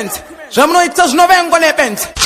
document. J'aime no itaz no vengo ne bent.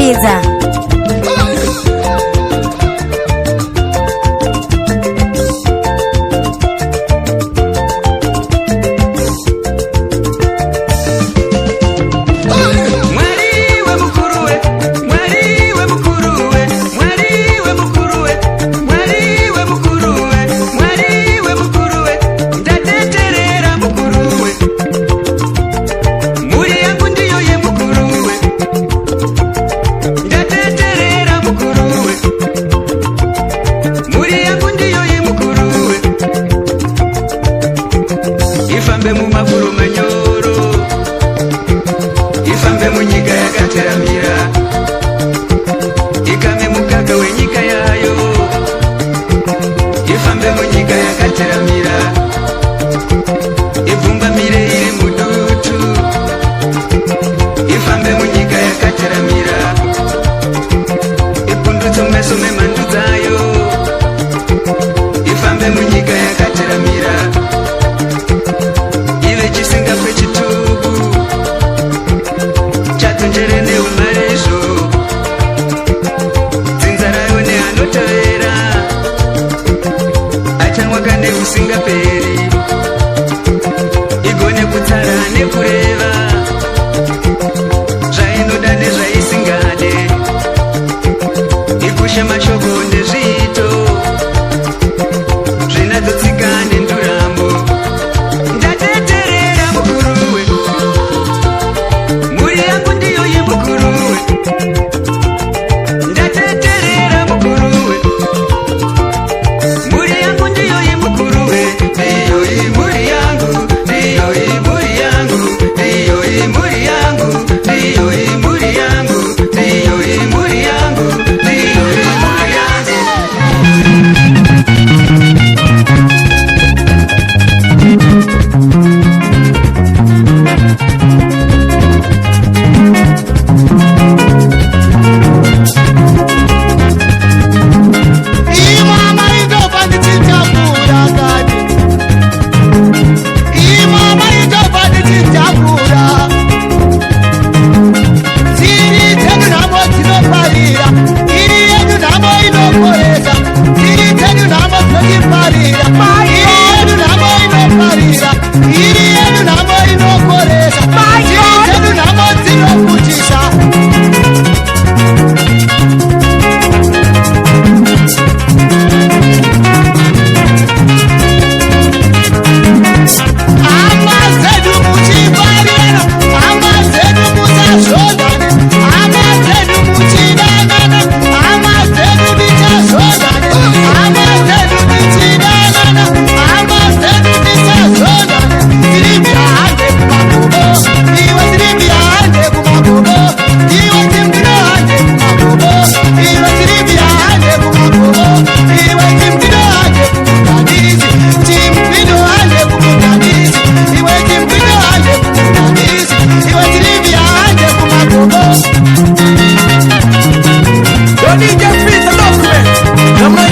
kusikiliza. Ifambe mu maguru manyoro, ifambe mu nyika yakateramira, ikame mukaka wenyika yayo, ifambe mu nyika yakateramira, ivumba mire iri mudutu, ifambe mu nyika yakateramira, ipundutse meso memandu zayo, ifambe mu nyika yakateramira. Chisinga kwe chitubu chatunjerene umarezo zinzarayo ne anotera achanwakane usinga peri igone kutsara nekureva zvainoda nezvaisingade ikushe mashoko ndezvito zvinazotsika nendurambo Mama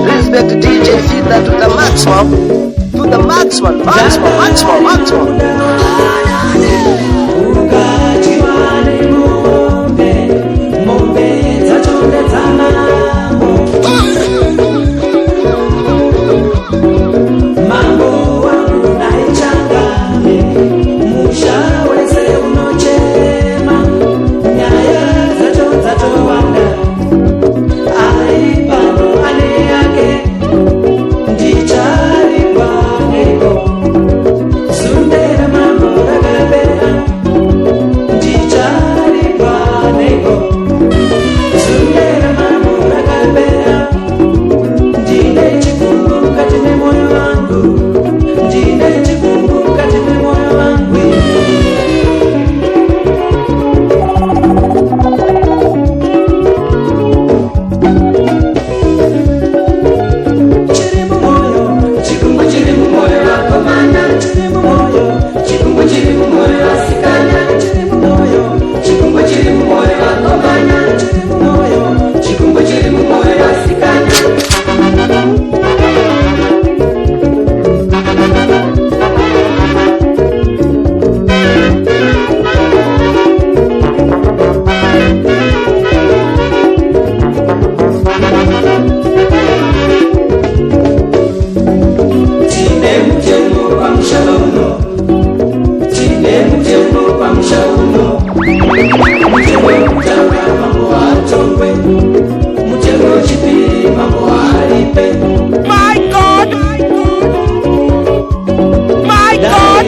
Respect DJ Fitna to the maximum. Sundara My God, my God.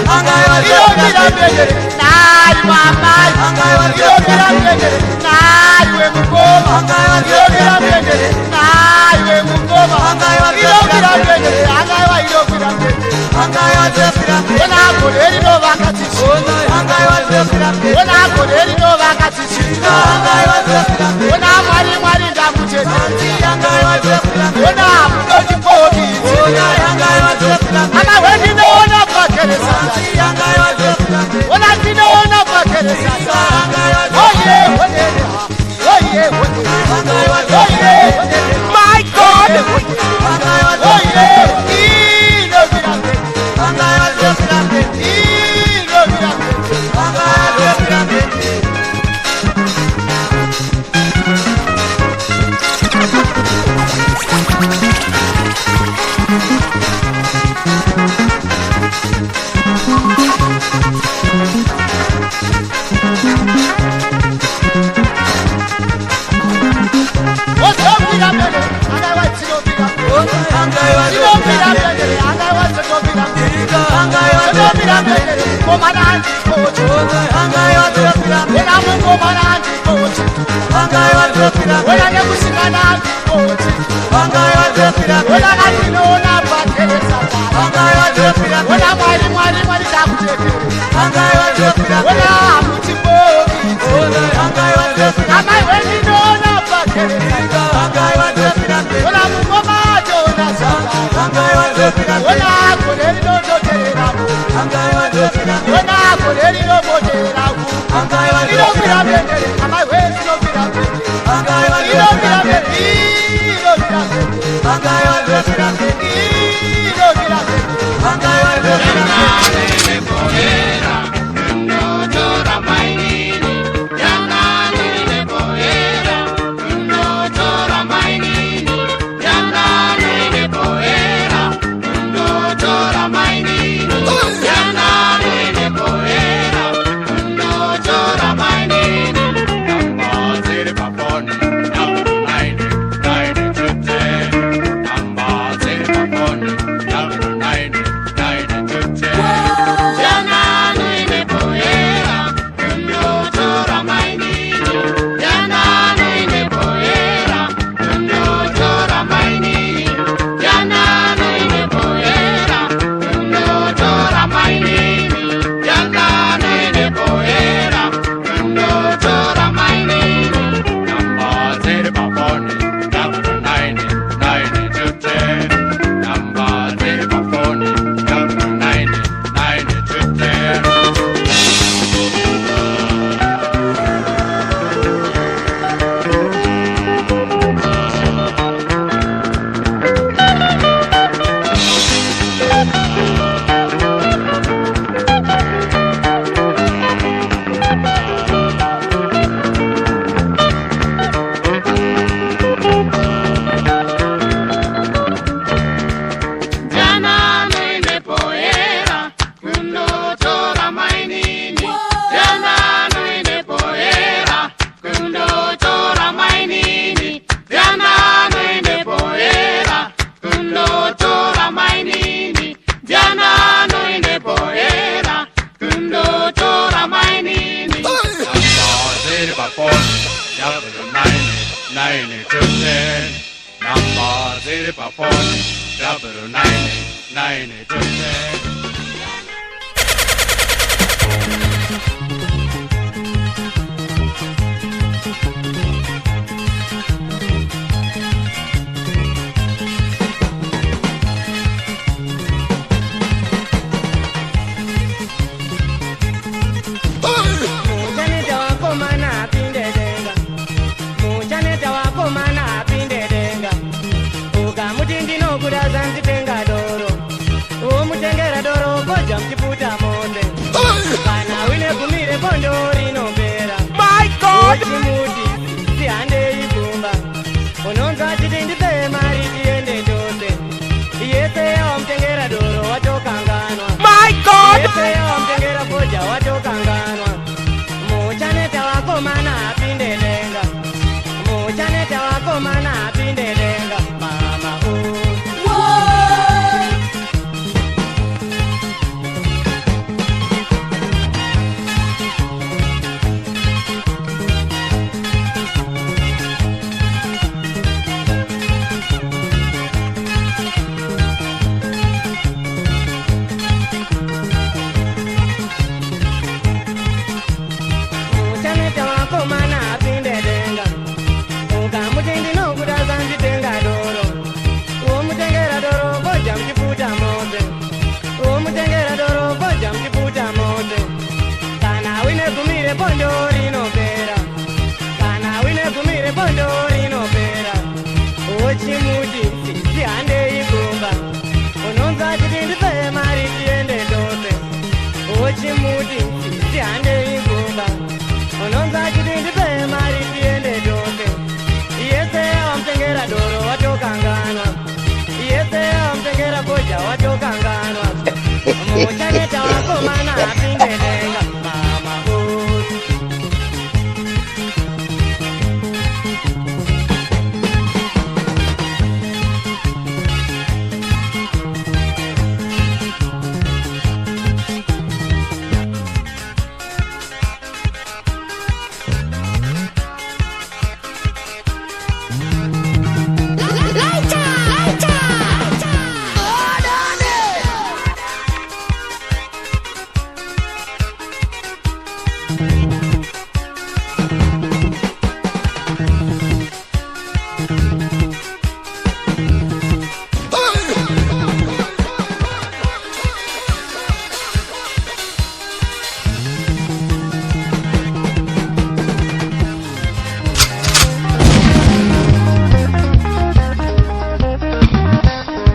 Angaiwa Ona goreri no vakatisi. Ona goreri no vakatisi. Ona mwari ndamutete. Ona mutoti poti. Ana wendi no ona pakeresa. Ona tino ona pakeresa. Oye. My God! My God! My God! Uchaleta wakomana pindelenga mama oh.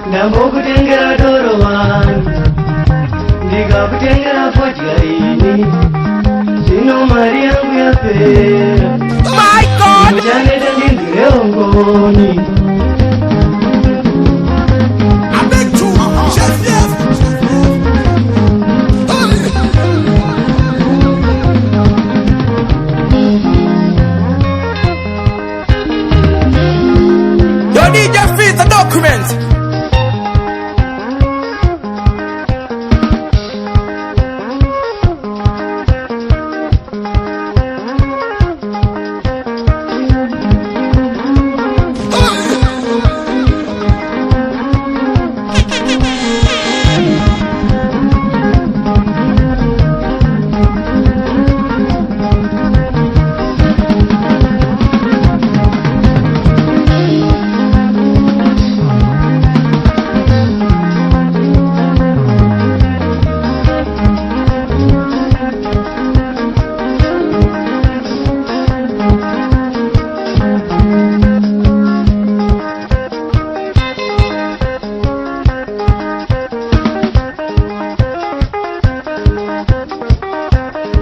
Ndambokutengera doro wani ndikakutengera fodyaini zvino mari yangu yapera My God! chaneta ndinzirewo ngoni Your DJ feeds the documents.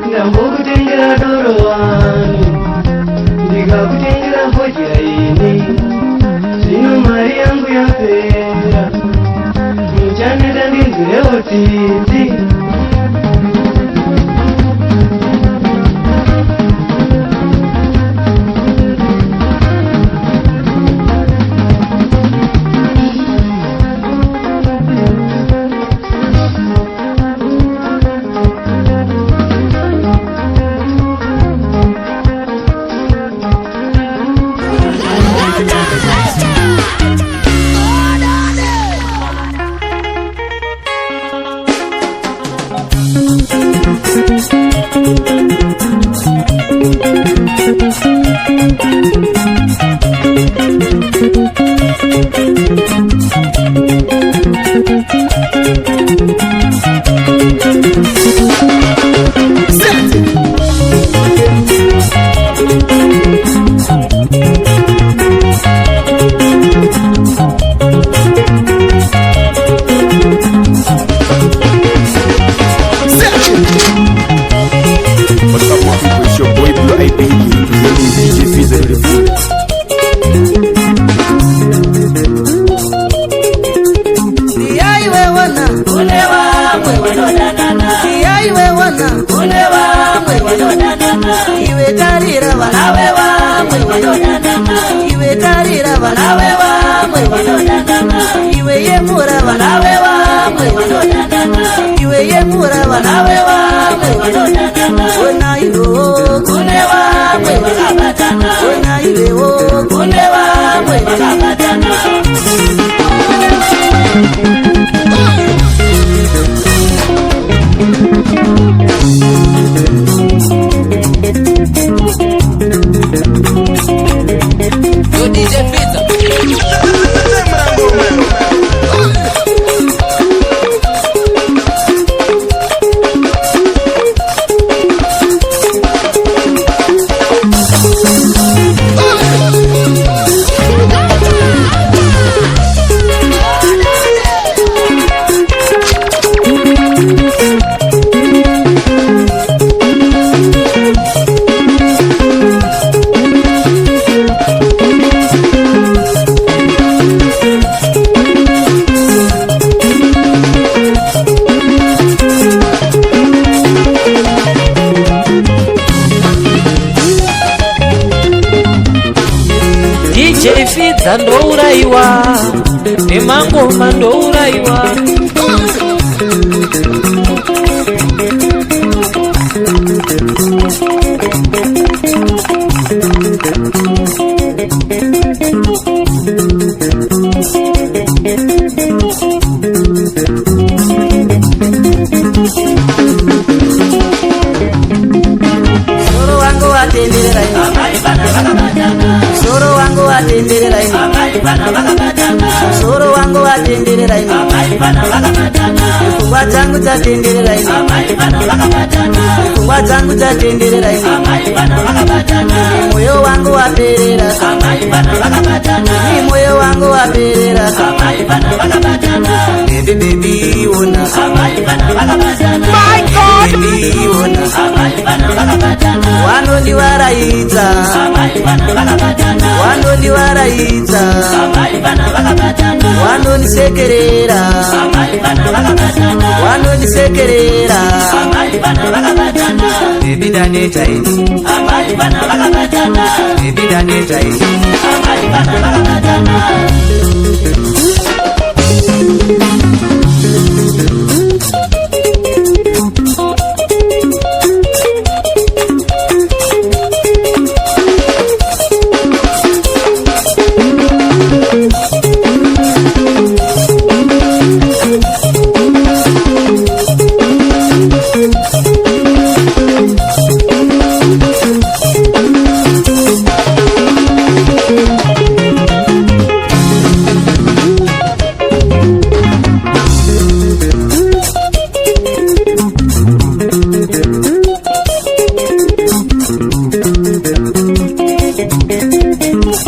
ndambokutengera doro wani ndikakutengera fodyaini zvino mari yangu yapera chaneta ndinzirewo tsitsi ndouraiwa nemangoma ndouraiwa Soro wangu watenderera ino Soro wangu watenderera ino Kufungwa changu chatenderera ino Kufungwa changu chatenderera ino Moyo wangu waperera Ni moyo wangu waperera Baby baby ona My God. Baby ona Wanoni waraita Wanoni waraita Wanoni sekerera Wanoni sekerera Baby daneta ini Baby daneta ini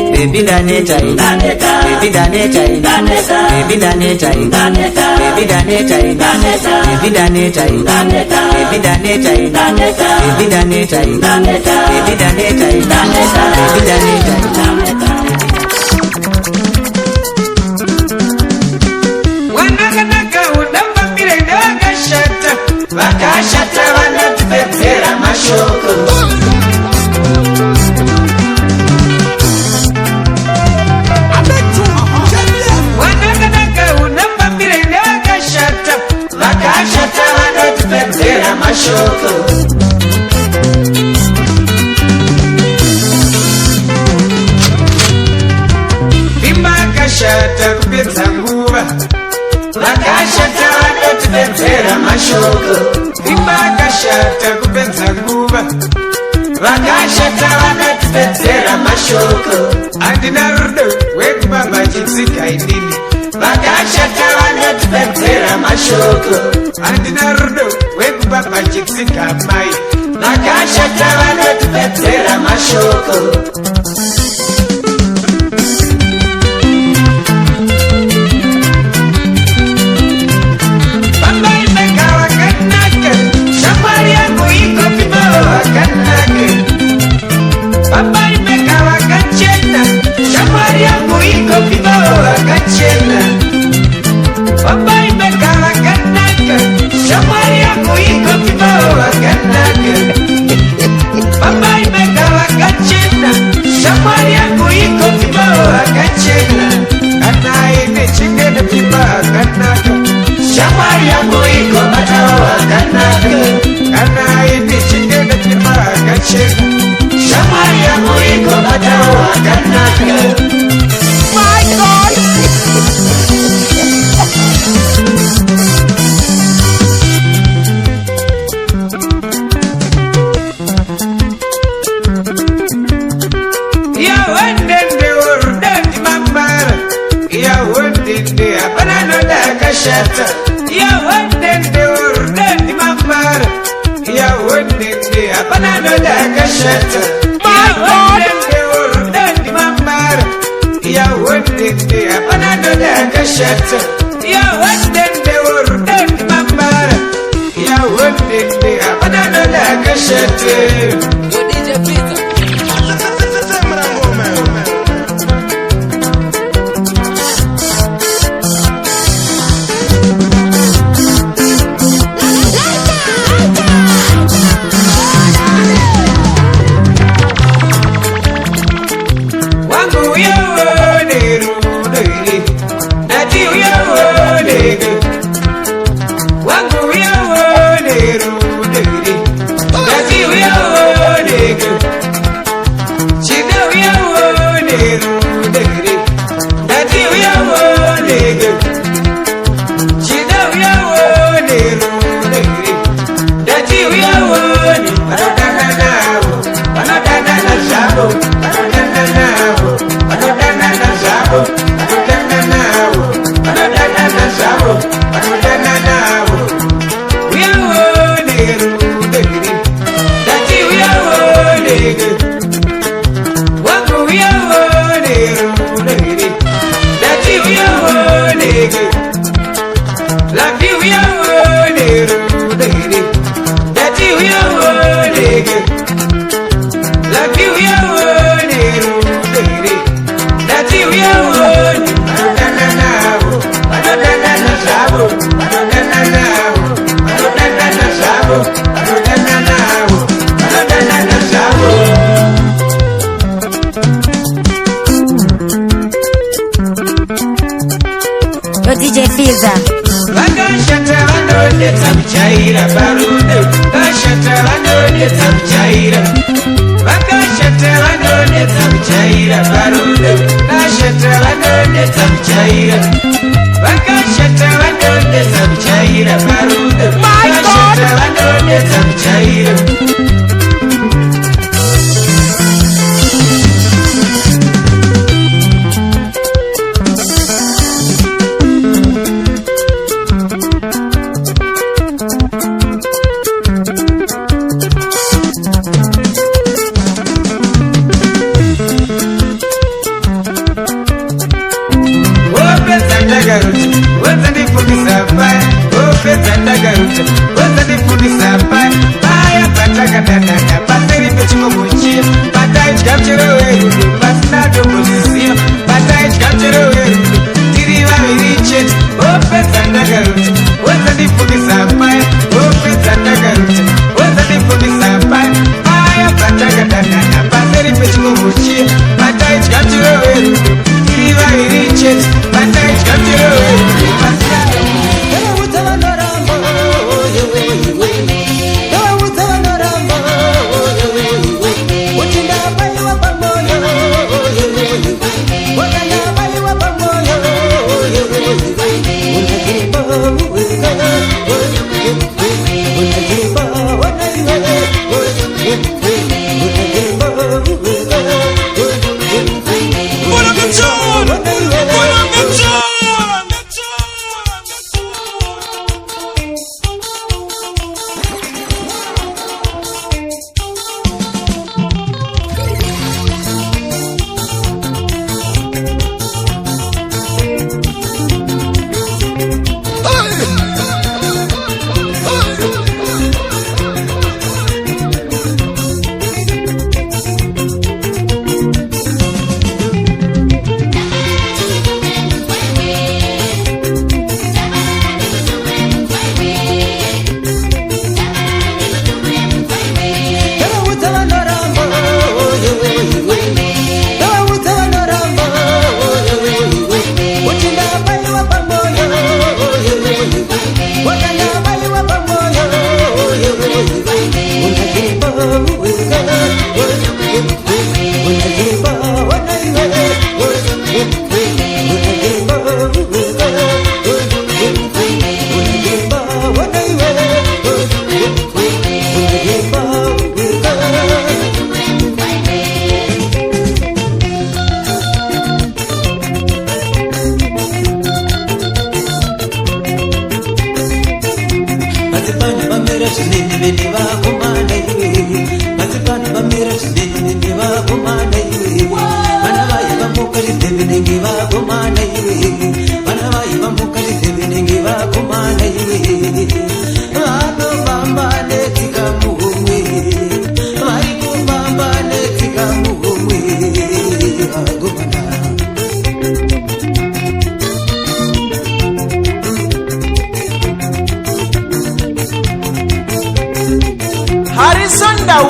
Baby daneta ini Baby daneta ini Baby daneta ini Baby daneta ini Baby daneta ini Baby daneta ini Baby daneta ini Baby daneta ini Baby daneta ini Wanakanaka udamba mirende wakashata Wakashata wanatupepera mashoko Wanakanaka udamba mirende wakashata Wakashata wanatupepera mashoko Bimba kashata kupedza nguva Vakashata vanotipedzera mashoko Bimba kashata kupedza nguva Vakashata vanotipedzera mashoko Andina rudo wekubaba chitsika inini Vakashata vanotipedzera mashoko Andina rudo wekubaba chitsika mai Vakashata vanotipedzera mashoko My God. Ya wendende urudandi mambara Ya wendende abanano dakashata Ya wendende urudandi mambara Ya wendende abanano dakashata Ya wendende urudandi mambara Ya wendende abanano dakashata Ya wendende urudandi mambara Ya wendende abanano dakashata Yo DJ Pizza. Wangu yo neru DJ Fiza. Vakashata vanodetsa kujaira parudo. Vakashata vanodetsa kujaira. Vakashata vanodetsa kujaira parudo. Vakashata vanodetsa kujaira. Vakashata vanodetsa kujaira parudo. Vakashata vanodetsa kujaira.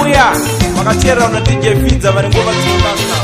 Uya wakachera na DJ Fiza vari ngoma dzinodansa.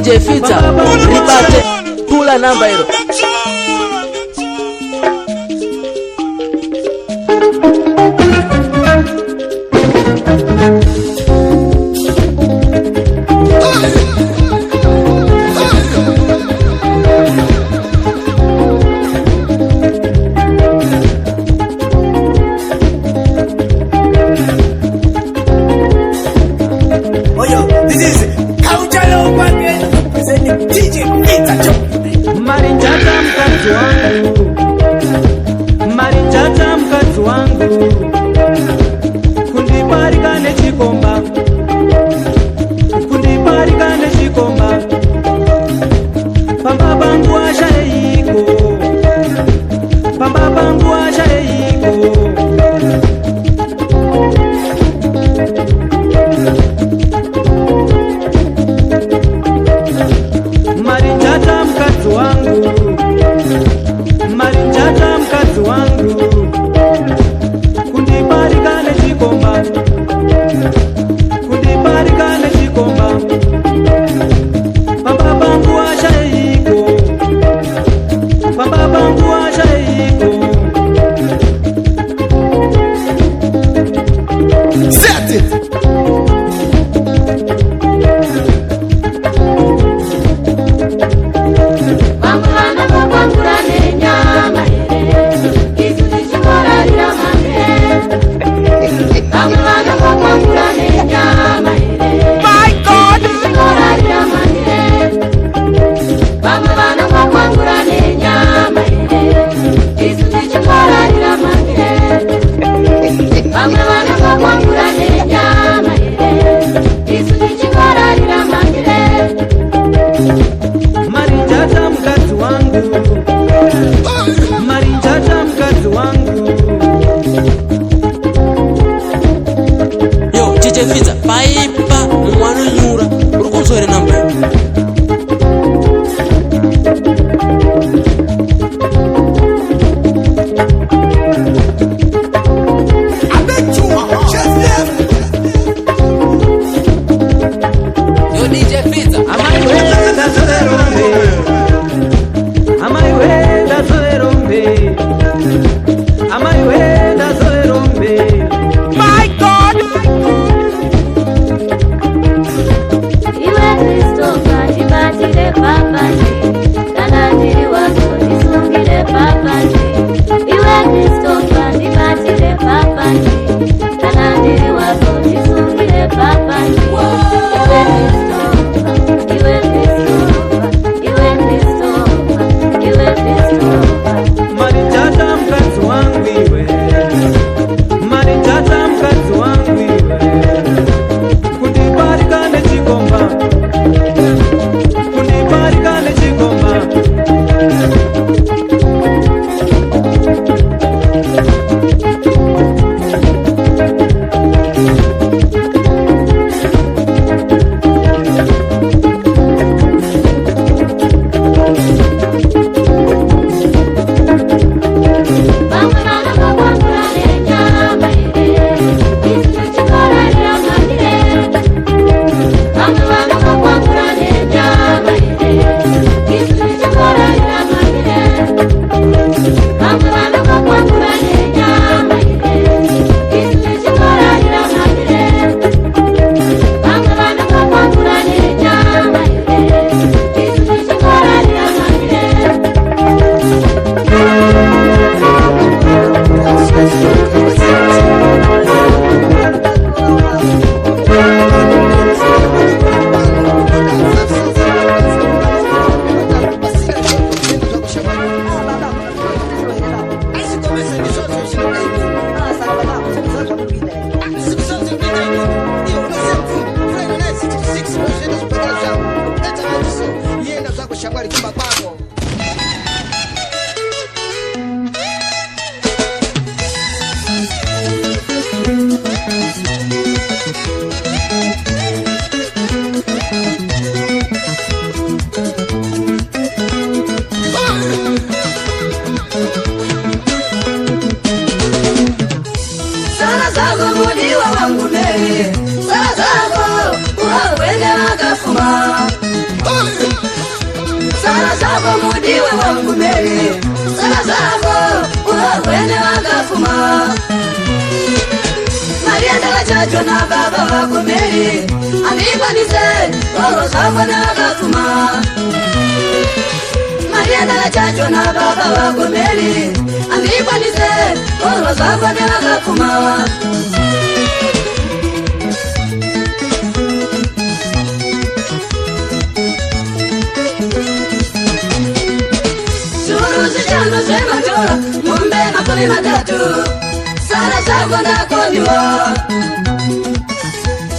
DJ Fiza ribate pula namba hilo. Marinjata mkazi wangu kundibarikane chikomba pamba bangu ashaiko Marinjata mkazi wangu kundibarikane chikomba pamba bangu ashaiko Set it. Marinjata mkazi wangu. Yo DJ Fiza paipa mwana nyura urukozore namba Yo DJ Fiza. Amai wenda zero chacho na baba wako Meri alifanise roho zako na gatuma. Maria na chacho na baba wako Meri alifanise roho zako na gatuma. Chano sema jora, mumbe makumi matatu, sara zako na koniwa.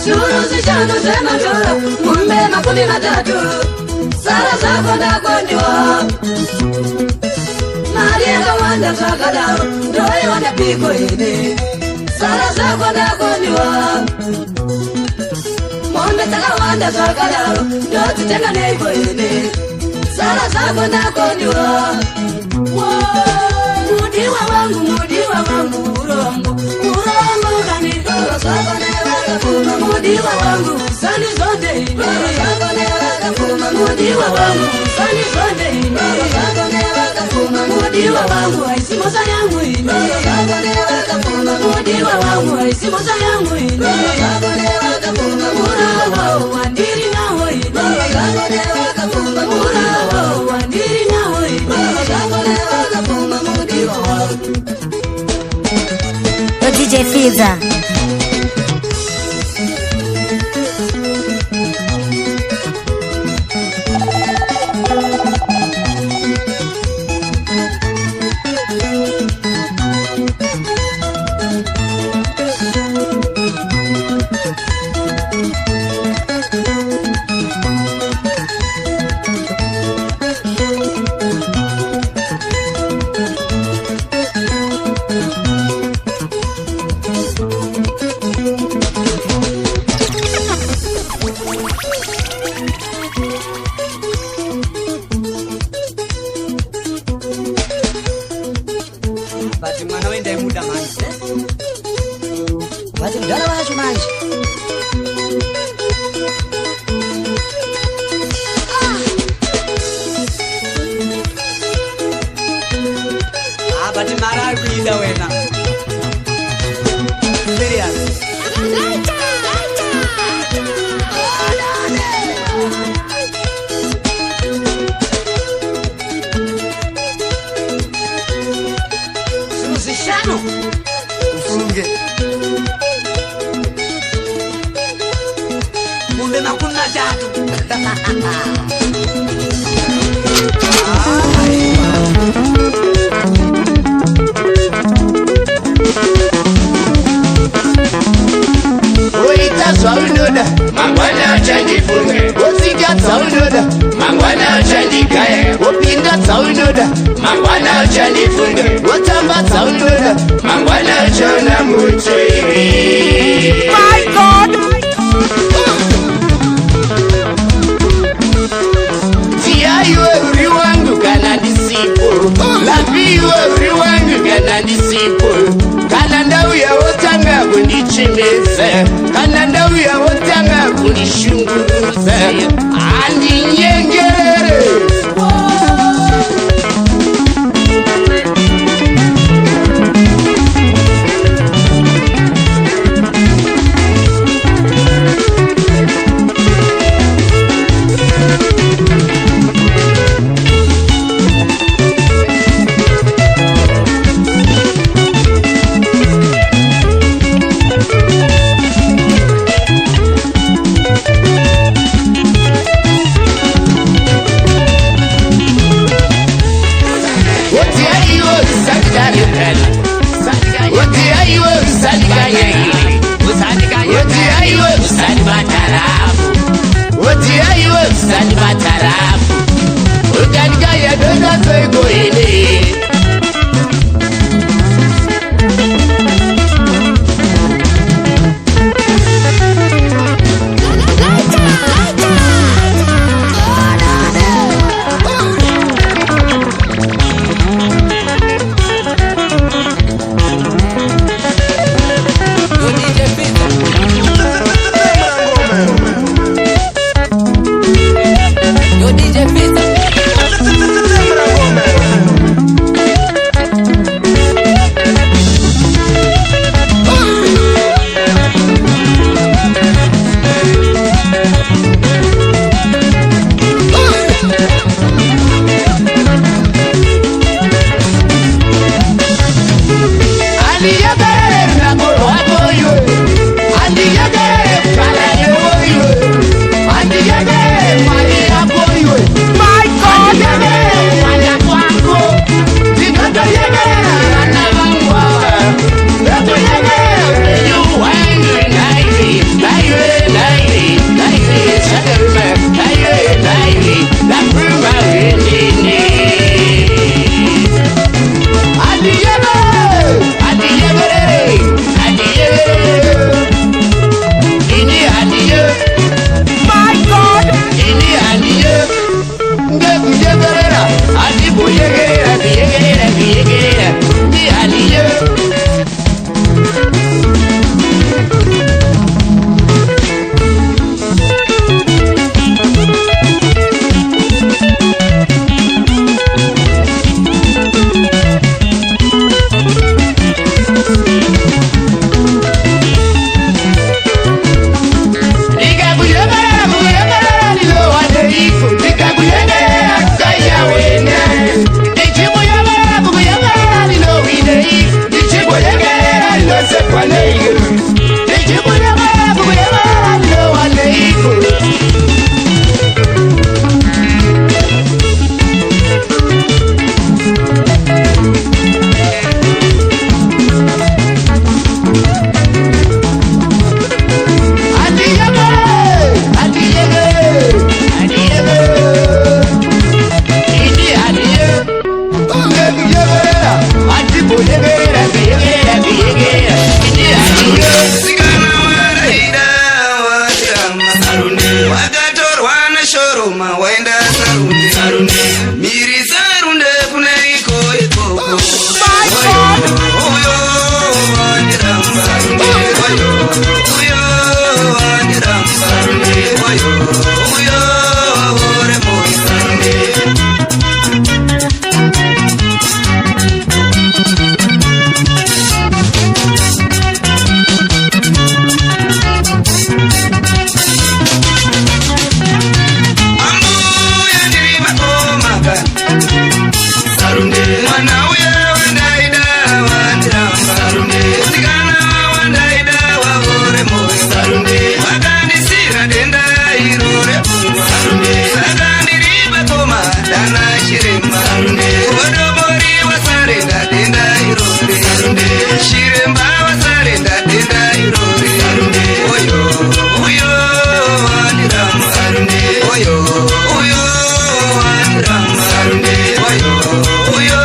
Shuruzi chano sema jora, mumbe makumi matatu, sara zako na koniwa. Maria kawanda sakadao, doi wana piko ini, sara zako na koniwa. Mumbe takawanda sakadao, doi tutenga neiko ini, sara zako na koniwa. Mudiwa wangu urongo kanidoro sako newaga fuma. Mudiwa wangu sani zonde indoro sako newaga fuma. Mudiwa wangu sani zonde indoro sako newaga fuma. Mudiwa wangu aisimosa yangu indoro sako newaga fuma. Mudiwa wangu aisimosa yangu indoro sako newaga fuma. Murawa wandiri nawo indoro sako newaga fuma. Murawa wandiri nawo indoro sako newaga fuma. Mudiwa wangu DJ Fiza. Yo DJ Fiza. kuyegerera kuyegerera kuyegerera sikana waraida watirama sarunde wakatorwa neshoroma waenda sarunde sarunde miri sarunde kune iko ikoko uyo watirama sarunde uyo watirama sarunde uyo remoi sarunde sarunde mwana uya wandaida watiramba sarunde sikana wandaida wavore moyo sarunde vakandisira denda irore pfungwa sarunde sakandiriba koma dana shiremba sarunde vodobori wasarenda denda irore sarunde shiremba wasarenda denda irore sarunde oyo uyo watiramba sarunde oyo watiramba sarunde oyo uyo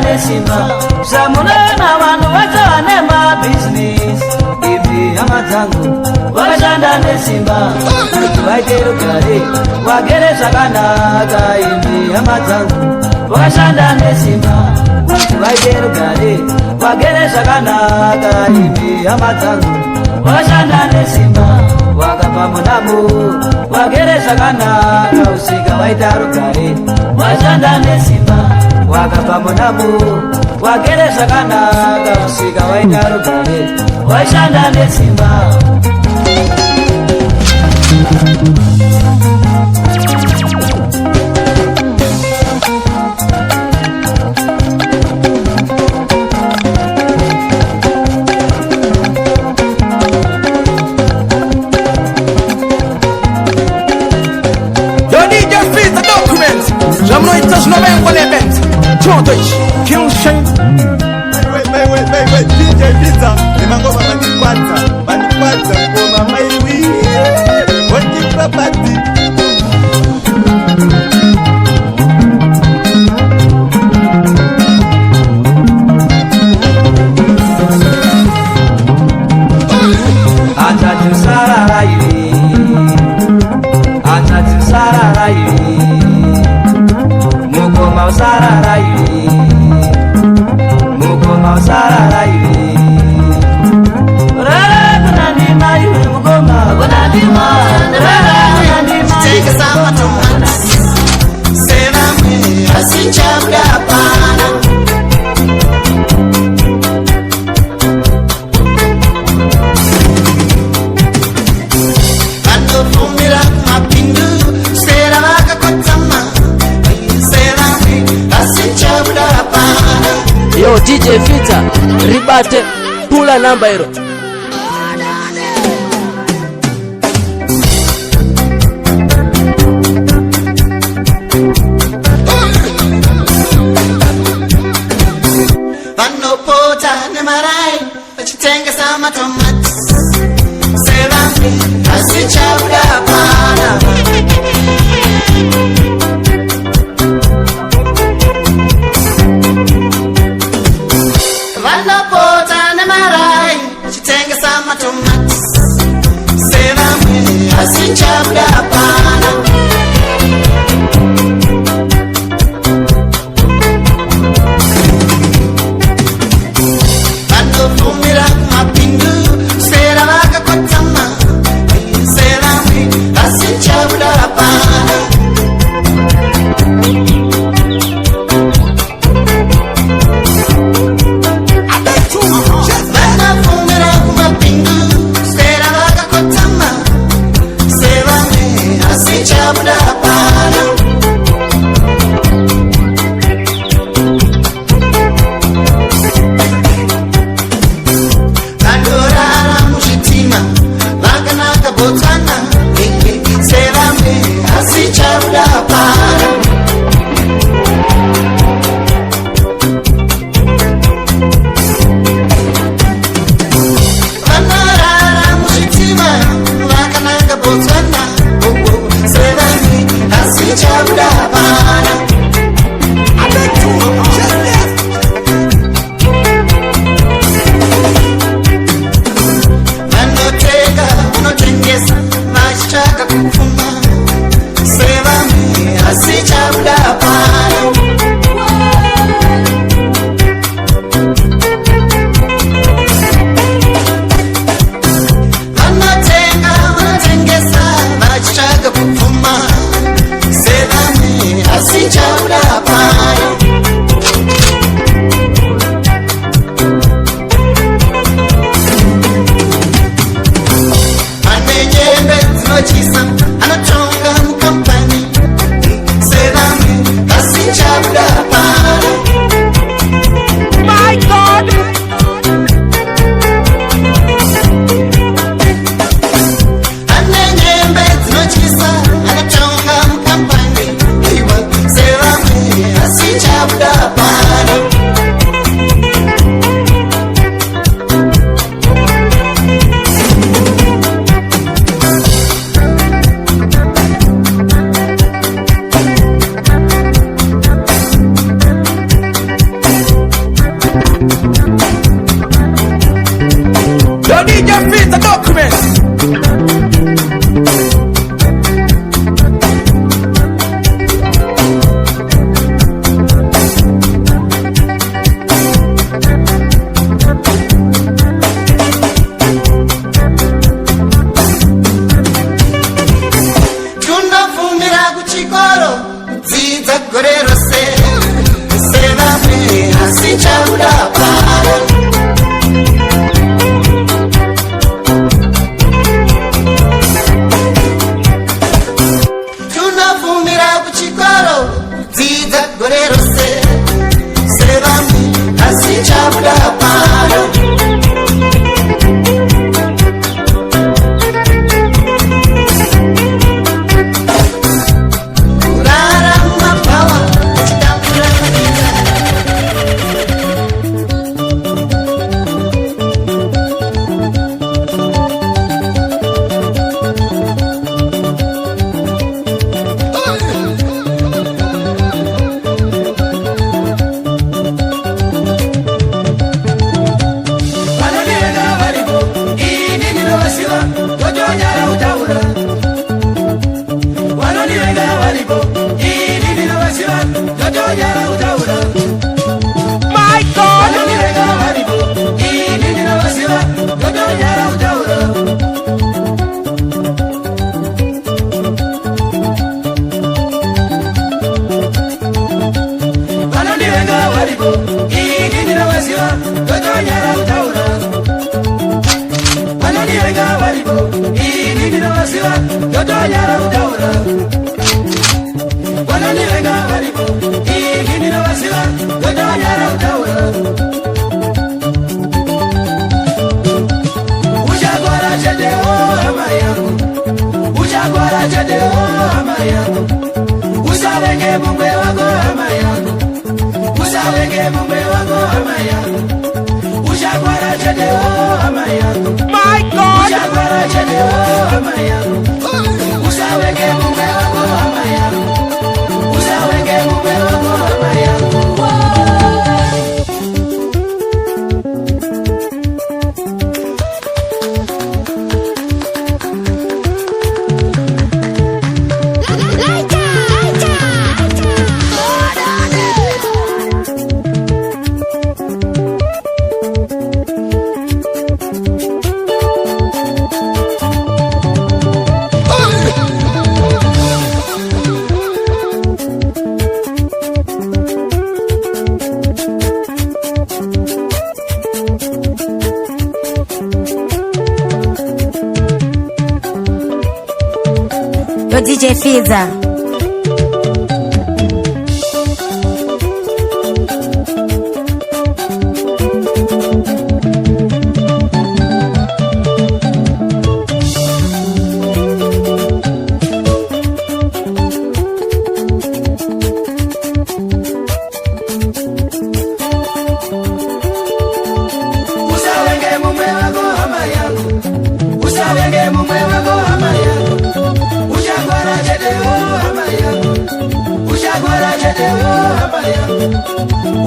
nesimba samunena vanhu vatsava nemabusiness ipi hama dzangu vakashanda nesimba kuti vaite rugare vagere zvakanaka ipi hama dzangu vakashanda nesimba kuti vaite rugare vagere zvakanaka ipi hama dzangu vakashanda nesimba vakabva munamo vagere zvakanaka usvika vaita rugare vashanda nesimba vakabva munamo vagere zvakanaka usvika vaita rugare vashanda nesimba J'aime no vengo le event. Todo isso. Que shame. Wait, DJ Pizza. Nimangoma banikwanza ngoma maiwi. Wati property. Yo DJ Fita ribate pula namba hilo Vanopota nemarai vachitenga sama tomati sevambi asichauda pana Vanopota nemarai vachitenga sama tomati sevambi asichauda pana Yo DJ Fizza document. Tunafumira kuchikoro dzidza gore rose sevamwe hasi chauda paro tunafumira kuchikoro dzidza gore rose sevamwe hasi chauda paro My God! Usawenge mumbe wako ama yangu, usawenge mumbe wako ama yangu, ushagwara chedeo ama yangu. My God! Ushagwara chedeo ama yangu, usawenge mumbe wako ama yangu, usawenge mumbe wako ama yangu. Yo DJ Fizza. Usawenge mume wako ama yangu, usawenge mume wako ama yangu, ushagwara chedeo ama yangu, ushagwara chedeo ama yangu,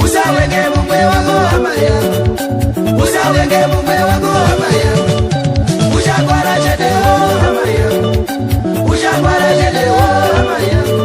usawenge mume wako ama yangu, usawenge mume wako ama yangu, ushagwara chedeo ama yangu, ushagwara chedeo ama yangu.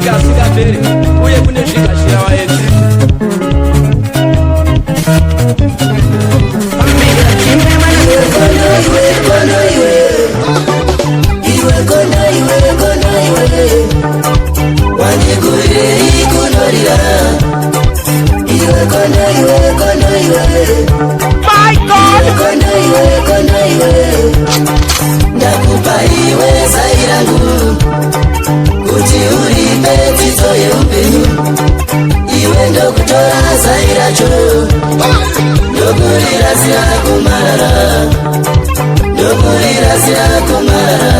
sikapere uye kune zvikashira wayedu My God! Ndakupa iwe zai rangu kuti uripe dzidzo yeupenyu iwe ndokutora zai racho ndokurirasira kumarara ndokurirasira kumarara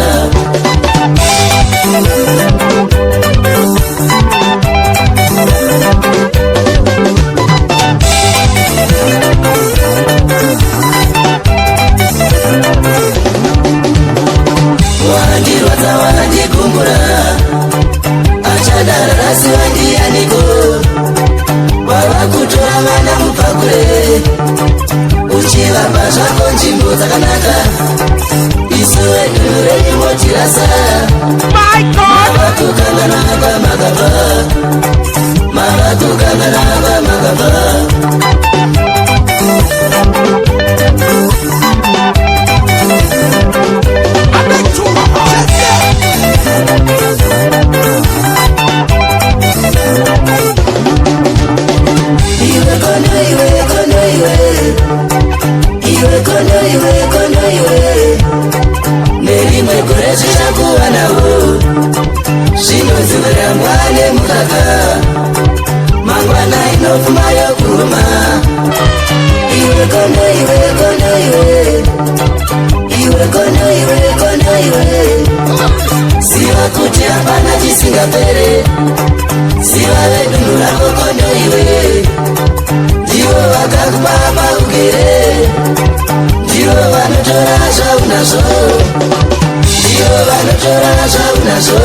wandirwadza wandikumbura achadararasi wandiyaniko wava kutora vana mubva kure uchivapa zvako nzvimbo dzakanaka isu vedunhu renyimotirasa mavatukangana kwamakabva mavatukangana kwamakabva nerimwe gore zvichakuva nawo zvinodzivira mwane mukaka mangwana inofuma yokuruma iwe kono iwe kono iwe iwe kono iwe kono iwe ziva kuti hapana chisingapere ziva vedunhu rako kono iwe ndivo vakakupa maugere ndivo vanotora zvaunazvo ndivo vanotora zvaunazvo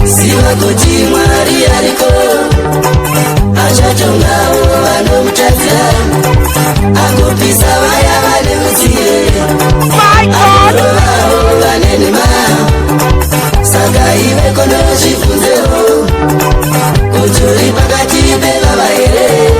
ziva kuti mwari ariko achatongawo vanomutadza agopisa vaya vane utsire agovawo vane nhema saka ive konozvibvunzewo kuti uri pakati pevava here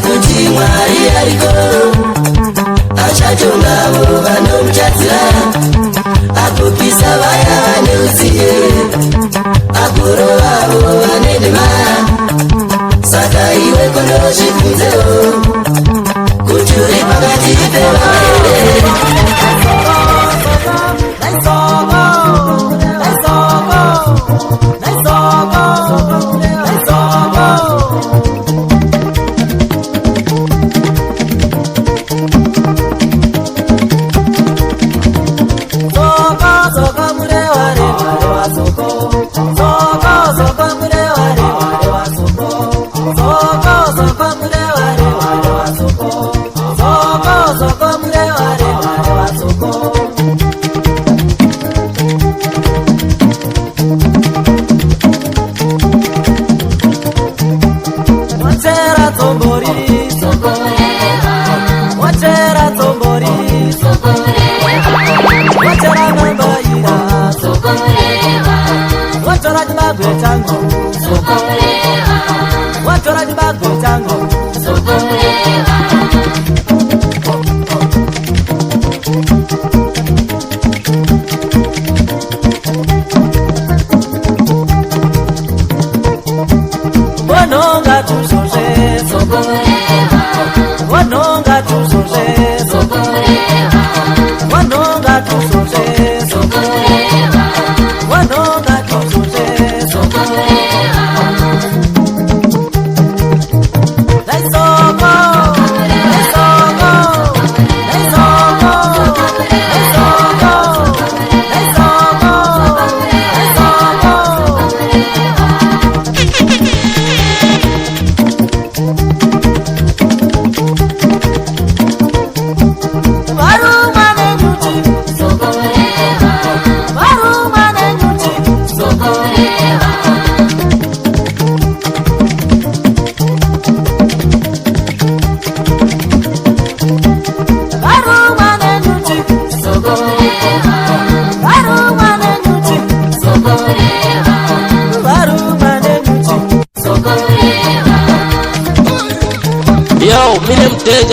kuti Mwari ariko achatongawo vanomuchatsira akupisa vaya vane uziye akurovavo vane ndema saka iwe kondozvibvunzewo kuti uri pakati pevavaere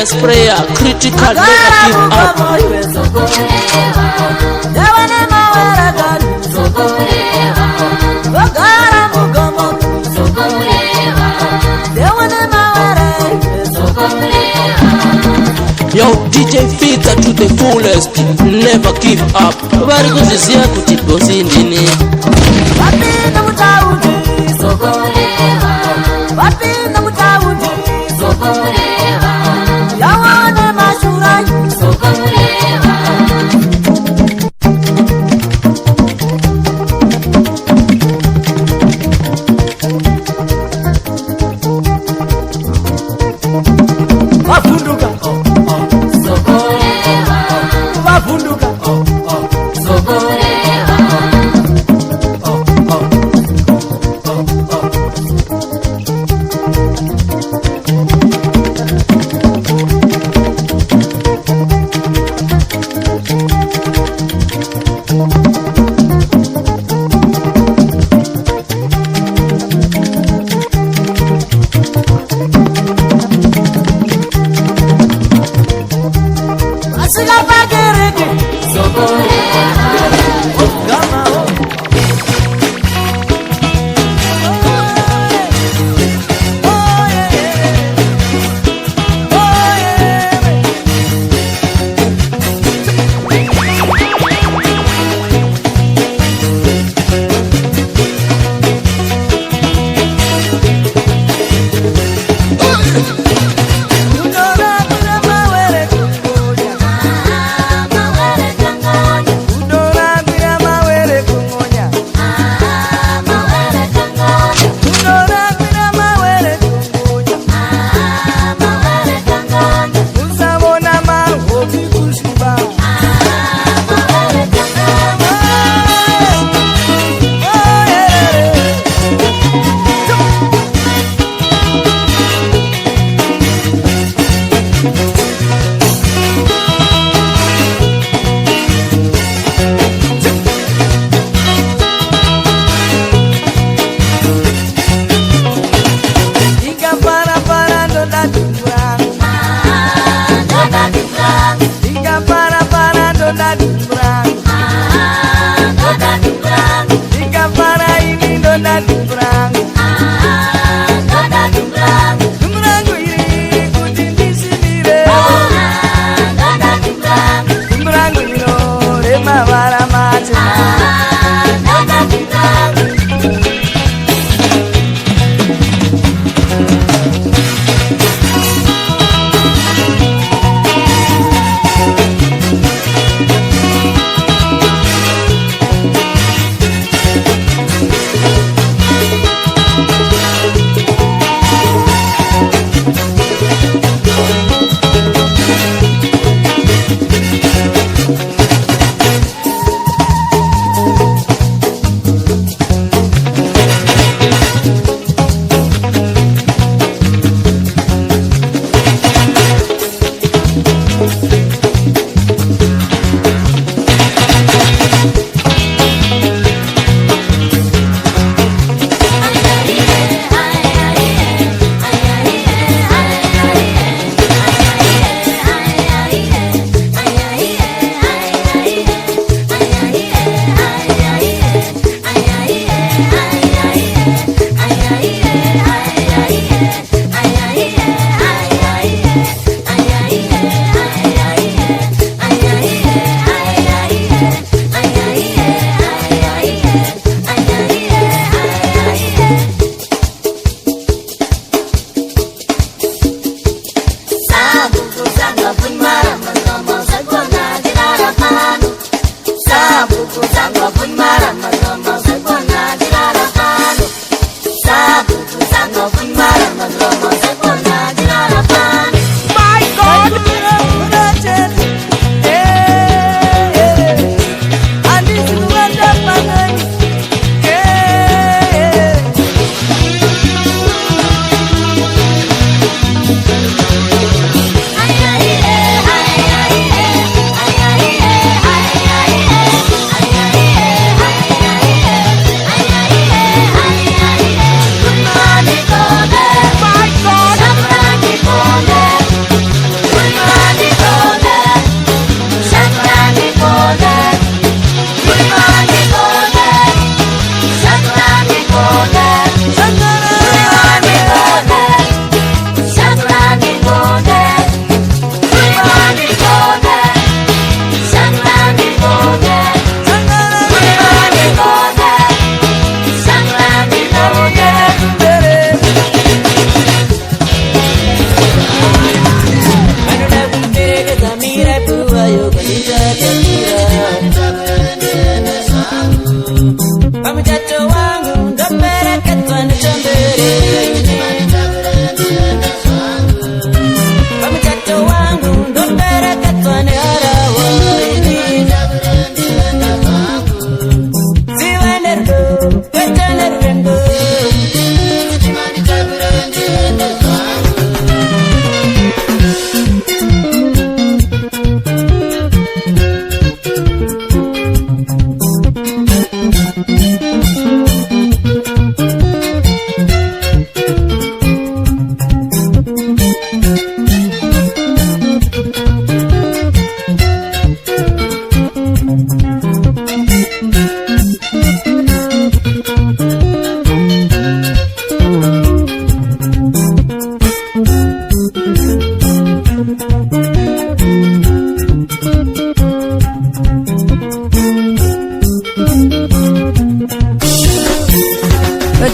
Sprayer, critical, never give up. Yo, DJ Fizza to the fullest, never give up. Bari kuzizia kuti bosi ndini. Wapinda mutaudi, sokolewa. Wapinda mutaudi, sokolewa. Yawane mashurai, sokolewa. Wafunduka, sokolewa. Wafunduka, sokolewa.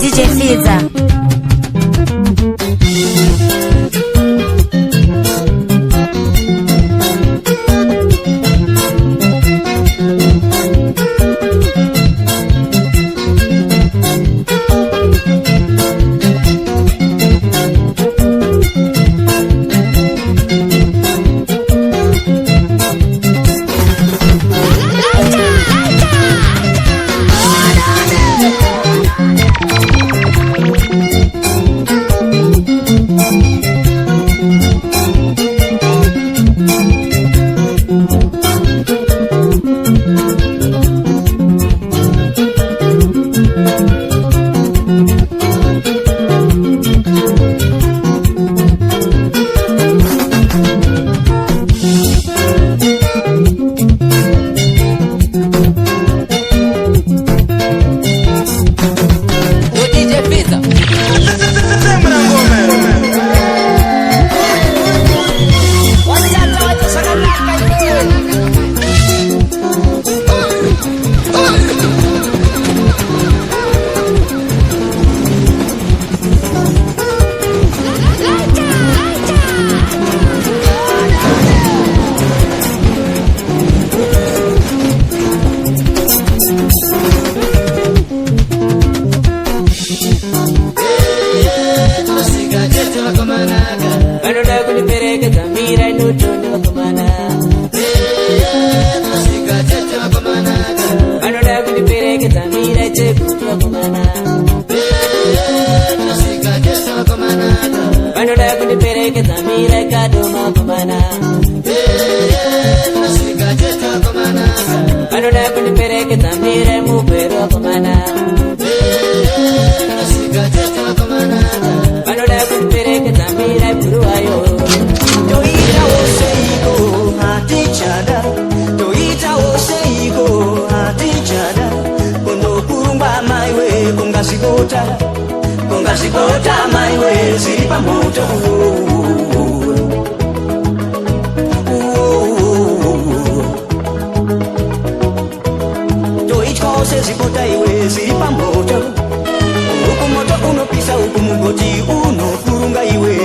DJ Fiza. Kongasikota maiwe zilipa moto toichkose zipota iwe zilipa moto uku moto unopisa uku mugoti unokurunga iwe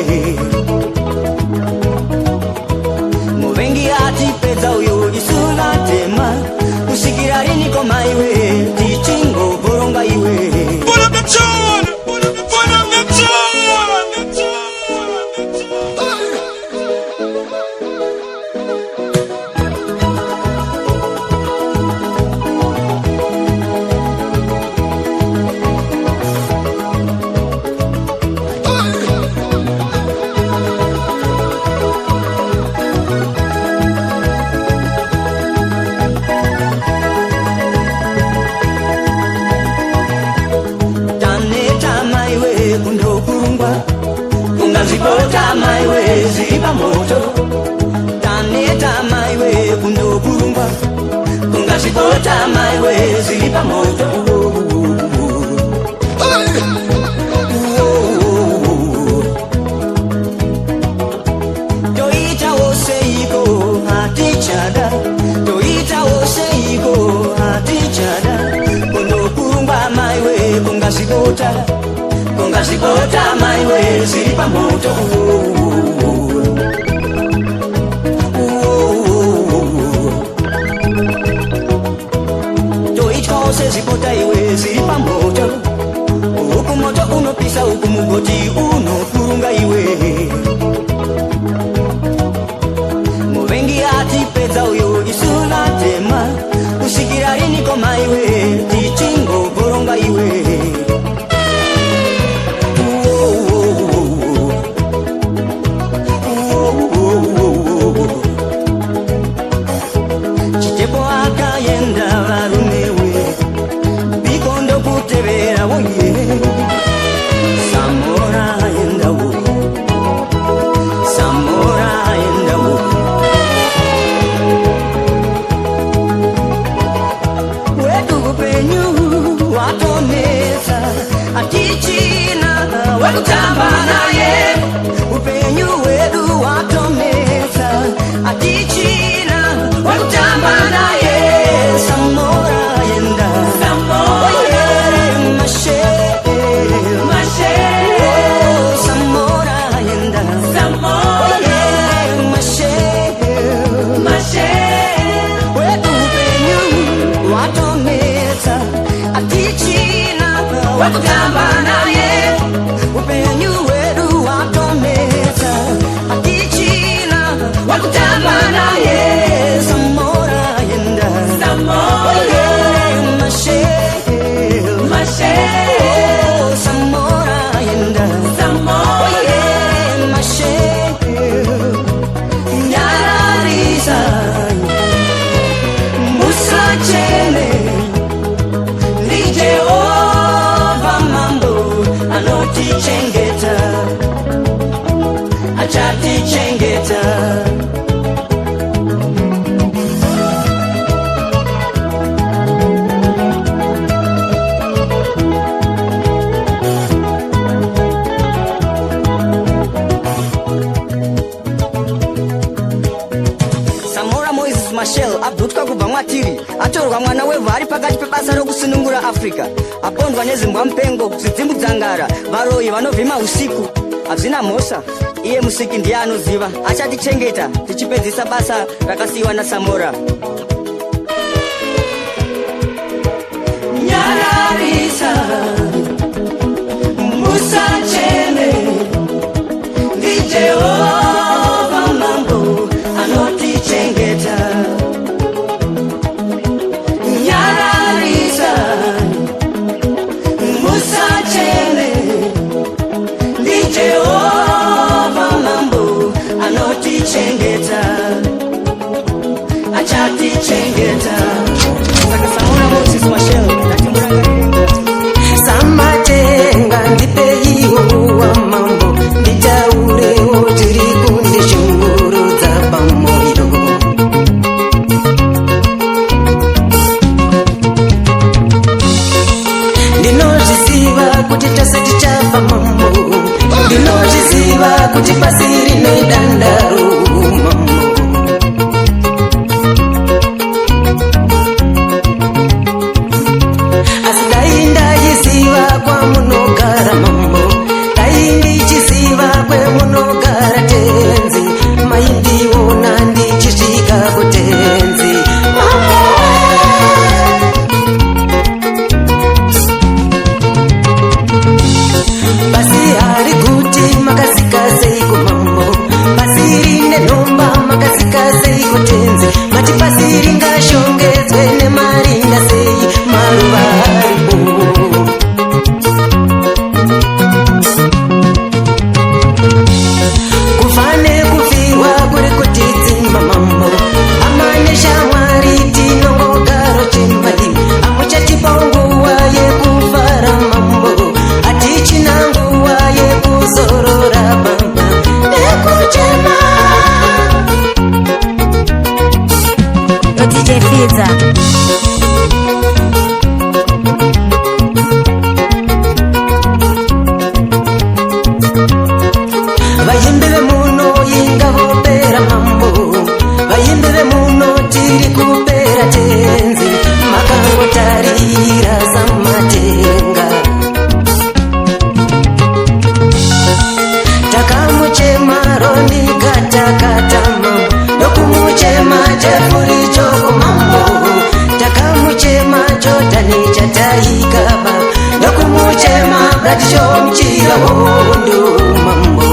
muvengi atipedza uyo isuna tema usikirari niko maiwe tichingo boronga iwe Put up the tune! Put up the tune! kungazipota maiwe zipa moto taneta maiwe kundokurumba kungazipota maiwe zipa moto toita oseiko hatichada toita oseiko hatichada kundokurumba maiwe kungazipota maiwe zipa moto toichose zipota iwe zipa moto uku moto unopisa uku mugoti unokurunga iwe muvengi atipedza uyo isula tema usikira riniko maiwe tichingo koronga iwe chitepo akayenda varumewe bikondo kutevera woye samora ayendawo wedu upenyu watonesa atichina wekutamba naye upenyu wedu watonesa atichina wekutamba naye samora yenda oyere mashe samora yenda oyere mashe wedu upenyu watonesa atichina wekutamba naye upenyu wedu watonesa atichina wekutamba naye samora yenda oyere mashe samora yenda oyere mashe nyararisa musachene ni Jehova mambo anotichengeta achatichengeta Samora Moses Machel abdutka kubva mwatiri atorwa mwana wevhu ari pakati pebasa rokusunungura Afrika apondwa nezimbwa mupengo zidzimbu dzangara varoyi vanovhima usiku hazvina mhosva iye musiki ndiye anoziva achatichengeta tichipedzisa basa rakasiyiwa naSamora nyararisa musachene ndi Jehova mambo anotichengeta nyararisa musachene ndi Jehova mambo anotichengeta achatichengeta saka Samora Moses Machel samatenga ndipeiwo wa mambo nditaurewo tiri kundishungurudza pamoyo ndinozviziva kuti tose tichafa mambo ndinozviziva kuti pasi rinoidandaro mambo asi dai ndaiziva kwamunogara mambo dai ndichiziva kwemunogara tenzi maindiona ndichisvika kutenzi mambo basi hari kuti makasika seiko mambo Fiza. Vayimbire muno ingabo pera mambo, vayimbire muno tiri kupera tenzi, makango tarira zamatenga. Takamuchema roni katakata mambo, nokumuchema jefuri choko mambo. Takamuchema jotani chataikaba, nokumuchema bratisho mchira wondo mambo.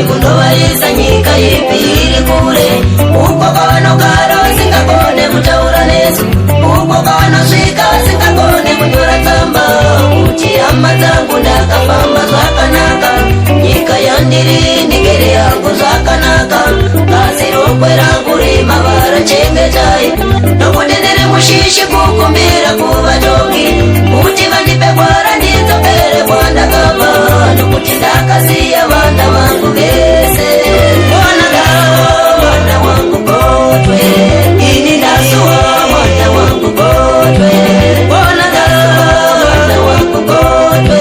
Kundowaisa nyika ipiri kure uko kono karo singakone mutaura nesu uko kono chiyama zangu ndakafamba zvakanaka nyika yandiri ndigere yangu zvakanaka kasi rokwe rangu rimavara chengetai nokuti ndiri mushishi kukumbira kuvatongi kuti vandipe gwara ndidzokere kwandakabva nokuti ndakasiya vana vangu vese mwana wangu Kotwe ini ndasuwa mwana wangu Kotwe mwana wangu Kotwe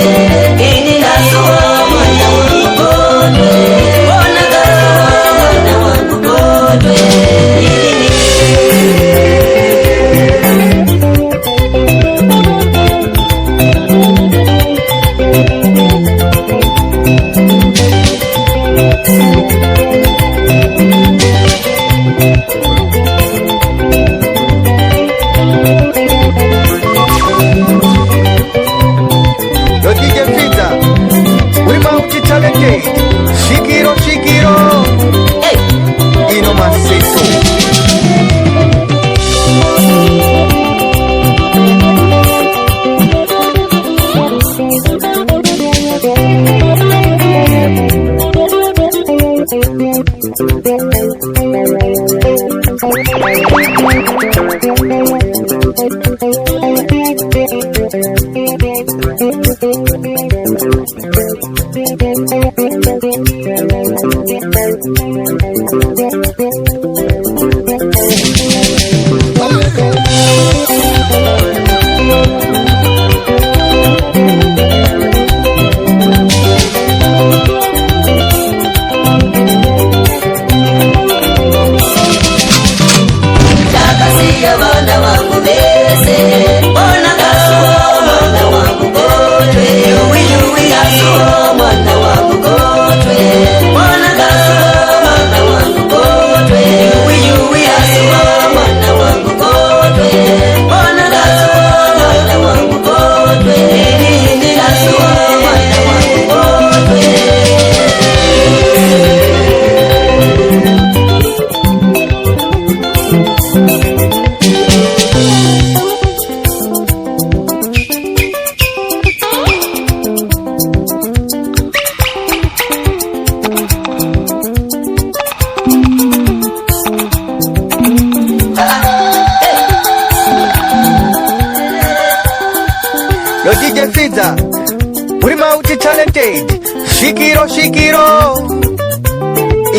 ini ndasuwa mwana wangu Kotwe mwana wangu Kotwe Shikiro hey. Ino Maceso DJ Fidza, uri multi talented. Shikiro,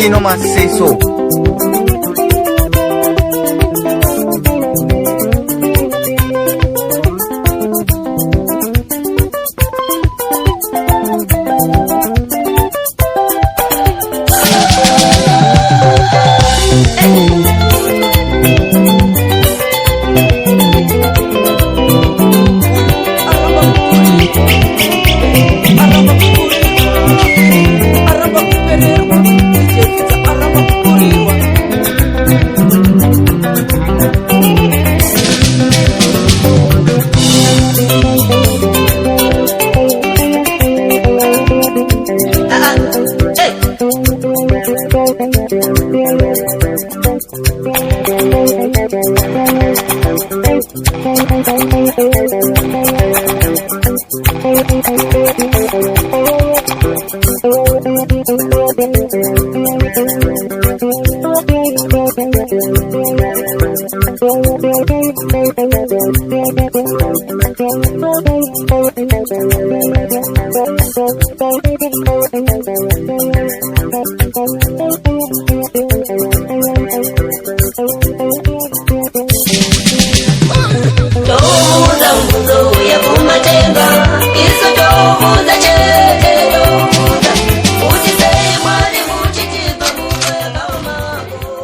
Ino Maceso.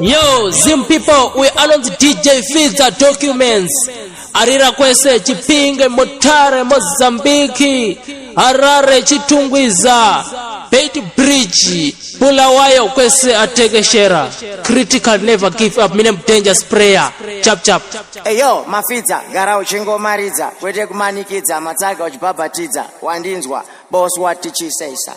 Yo, Zim people, we are on the DJ Fidza documents. Arira kwese Chipinge, Motare, Mozambiki, Harare, Chitungwiza, Bait Bridge, Bulawayo kwese Ategeshera. Critical never give up, minem danger sprayer. Chap. Hey yo, Mafidza, gara uchingo mariza, kwete kumanikidza, matsaga uchibabatidza, wandinzwa, boss what tichisaisa.